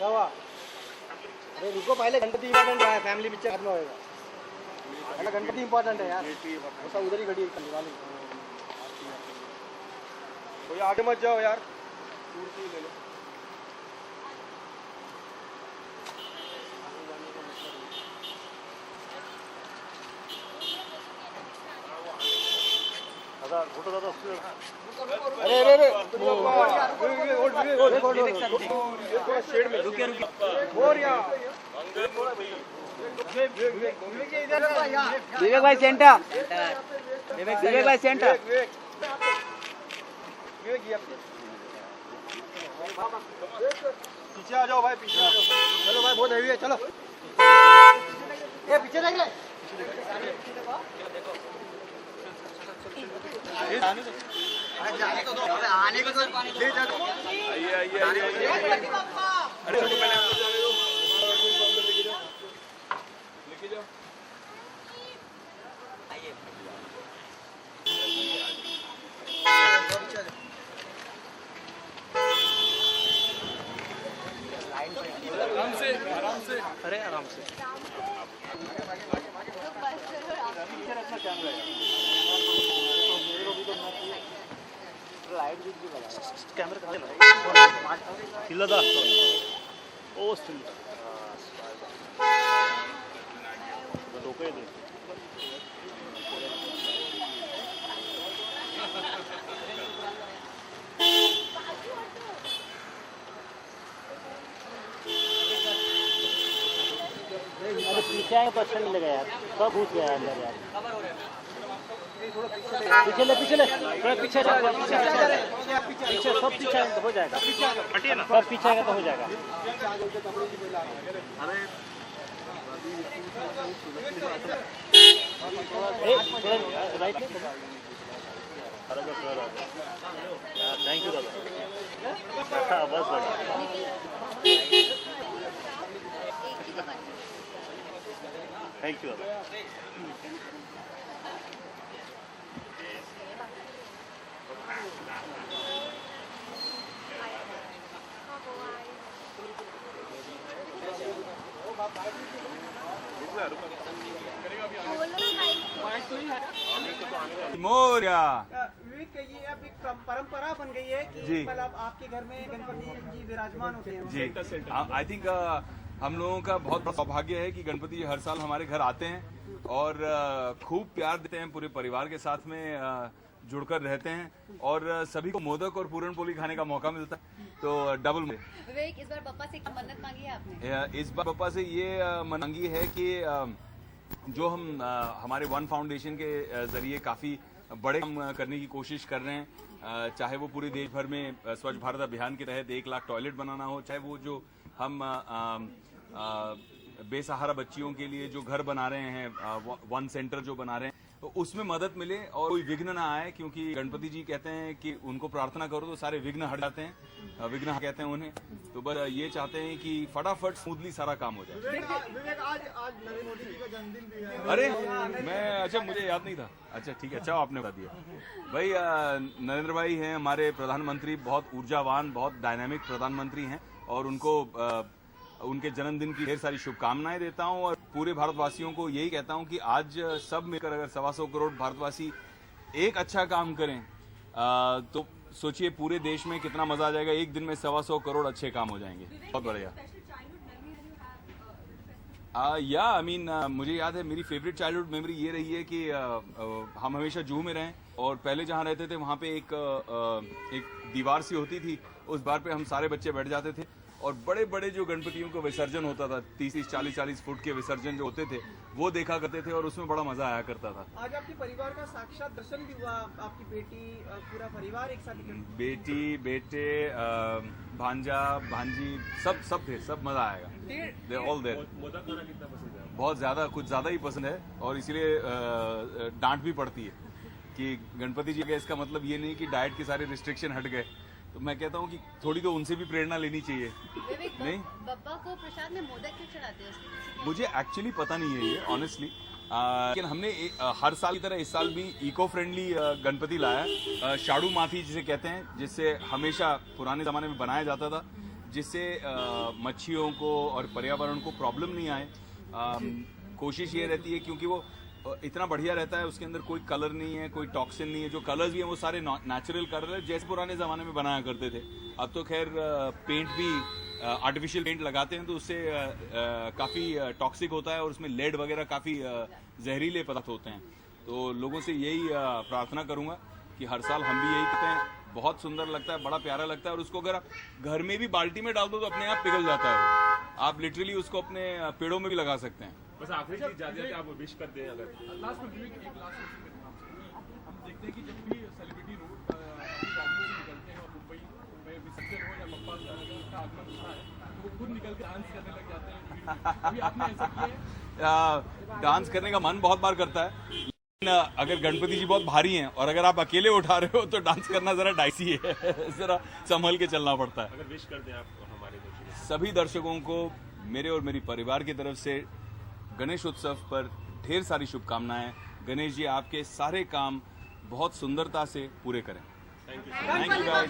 क्या हुआ? अरे रुको, पहले गणपति इम्पोर्टेंट है, फैमिली पिक्चर बाद में होएगा। पहले गणपति इम्पोर्टेंट है यार, वो सब उधर ही खड़ी है दिवाली। कोई आगे मत जाओ यार, दूर से ही ले लो। फोटो दादा अरे अरे अरे शेड में रुके और यार विवेक भाई सेंटर, विवेक भाई सेंटर, पीछे आ जाओ भाई, पीछे आ जाओ। चलो भाई, बहुत हैवी है, चलो ये पीछे देख ले। जाने तो दो, आने को तो ले जा दो। आइए आइए आइए, अरे चलो पहले अंदर जाने दो, लेके जाओ। आइए आराम से, आराम से, अरे आराम से। पीछे रखना कैमरा लाइट भी कैमरा कहाँ है? चिल्लादा ओ स्टिल डोके दे। अरे पीछे आएंगे तो अच्छा नहीं लगेगा यार, सब घुस गया अंदर यार। पीछे ले, पीछे ले, थोड़ा पीछे जा, पीछे सब पीछे आएंगे तो हो जाएगा, सब पीछे आएगा तो हो जाएगा। राइट में थैंक यू दादा, बस बढ़िया, थैंक यू दादा। मोरिया विवेक, ये अब एक परंपरा बन गई है कि मतलब आपके घर में गणपति जी विराजमान होते हैं जी। आई थिंक हम लोगों का बहुत बड़ा सौभाग्य है कि गणपति जी हर साल हमारे घर आते हैं और खूब प्यार देते हैं, पूरे परिवार के साथ में जुड़कर रहते हैं और सभी को मोदक और पूरन पोली खाने का मौका मिलता है, तो डबल। विवेक, इस बार पापा से क्या मन्नत मांगी है आपने? इस बार पापा से ये मांगी है कि जो हम हमारे वन फाउंडेशन के जरिए काफी बड़े काम करने की कोशिश कर रहे हैं, चाहे वो पूरे देश भर में स्वच्छ भारत अभियान के तहत 1 लाख टॉयलेट बनाना हो, चाहे वो जो हम बेसहारा बच्चियों के लिए जो घर बना रहे हैं, वन सेंटर जो बना रहे हैं, तो उसमें मदद मिले और कोई विघ्न ना आए, क्योंकि गणपति जी कहते हैं कि उनको प्रार्थना करो तो सारे विघ्न हट जाते हैं, विघ्न कहते हैं उन्हें। तो बस ये चाहते हैं कि फटाफट स्मूथली सारा काम हो जाए। विवेक, आज नरेंद्र मोदी जी का जन्मदिन भी है। अरे मैं, अच्छा मुझे याद नहीं था, अच्छा ठीक है, अच्छा आपने बता दिया भाई। नरेंद्र भाई हैं हमारे प्रधानमंत्री, बहुत ऊर्जावान, बहुत डायनामिक प्रधानमंत्री हैं और उनको उनके जन्मदिन की ढेर सारी शुभकामनाएं देता हूं और पूरे भारतवासियों को यही कहता हूं कि आज सब मिलकर अगर 125 करोड़ भारतवासी एक अच्छा काम करें तो सोचिए पूरे देश में कितना मजा आ जाएगा। एक दिन में 125 करोड़ अच्छे काम हो जाएंगे, बहुत बढ़िया। या आई मीन मुझे याद है मेरी फेवरेट चाइल्डहुड मेमोरी ये रही है कि हम हमेशा जू में रहें और पहले जहाँ रहते थे वहाँ पे एक दीवार सी होती थी, उस बार पे हम सारे बच्चे बैठ जाते थे और बड़े बड़े जो गणपतियों का विसर्जन होता था, 30-40 फुट के विसर्जन जो होते थे, वो देखा करते थे और उसमें बड़ा मजा आया करता था। आज आपके परिवार का साक्षात दर्शन भी हुआ, आपकी बेटी पूरा परिवार एक साथ, बेटी बेटे भांजा भांजी सब थे, सब मजा आएगा। They all there. मोदक खाना कितना पसंद है? बहुत ज्यादा, कुछ ज्यादा ही पसंद है और इसलिए डांट भी पड़ती है कि गणपति जी का इसका मतलब ये नहीं कि डाइट के सारे रिस्ट्रिक्शन हट गए, तो मैं कहता हूँ कि थोड़ी तो उनसे भी प्रेरणा लेनी चाहिए। नहीं, बप्पा को प्रसाद में मोदक क्यों चढ़ाते हो? मुझे एक्चुअली पता नहीं है ये ऑनेस्टली, लेकिन हमने हर साल की तरह इस साल भी इको फ्रेंडली गणपति लाया, शाड़ू माथी जिसे कहते हैं, जिससे हमेशा पुराने जमाने में बनाया जाता था, जिससे मच्छियों को और पर्यावरण को प्रॉब्लम नहीं आए। कोशिश ये रहती है क्योंकि वो इतना बढ़िया रहता है, उसके अंदर कोई कलर नहीं है, कोई टॉक्सिन नहीं है। जो कलर्स भी हैं वो सारे नेचुरल कलर है, जैसे पुराने ज़माने में बनाया करते थे। अब तो खैर पेंट भी आर्टिफिशियल पेंट लगाते हैं, तो उससे काफ़ी टॉक्सिक होता है और उसमें लेड वगैरह काफ़ी जहरीले पदार्थ होते हैं। तो लोगों से यही प्रार्थना करूँगा कि हर साल हम भी यही करते हैं। बहुत सुंदर लगता है, बड़ा प्यारा लगता है, और उसको अगर आप घर में भी बाल्टी में डाल दो तो अपने आप पिघल जाता है वो। आप लिटरली उसको अपने पेड़ों में भी लगा सकते हैं। बस आखिरी चीज जाती है कि आप विश कर दें अगर लास्ट में विवेक, एक लास्ट क्वेश्चन हम देखते हैं कि जब भी सेलिब्रिटी रोड अपनी गाड़ियों से निकलते हैं और मुंबई में विसर्जन हो या पप्पा का आगमन होता है तो वो खुद निकल के डांस करने लग जाते हैं। अभी आपने ऐसा किया है? डांस करने का मन बहुत बार करता है, लेकिन अगर गणपति जी बहुत भारी हैं और अगर आप अकेले उठा रहे हो तो डांस करना जरा डाइसी है। जरा संभल के चलना पड़ता है। अगर विश कर दें आप हमारे दर्शकों सभी दर्शकों को मेरे और मेरी परिवार की तरफ से गणेश उत्सव पर ढेर सारी शुभकामनाएं। गणेश जी आपके सारे काम बहुत सुंदरता से पूरे करें। Thank you. Thank you guys.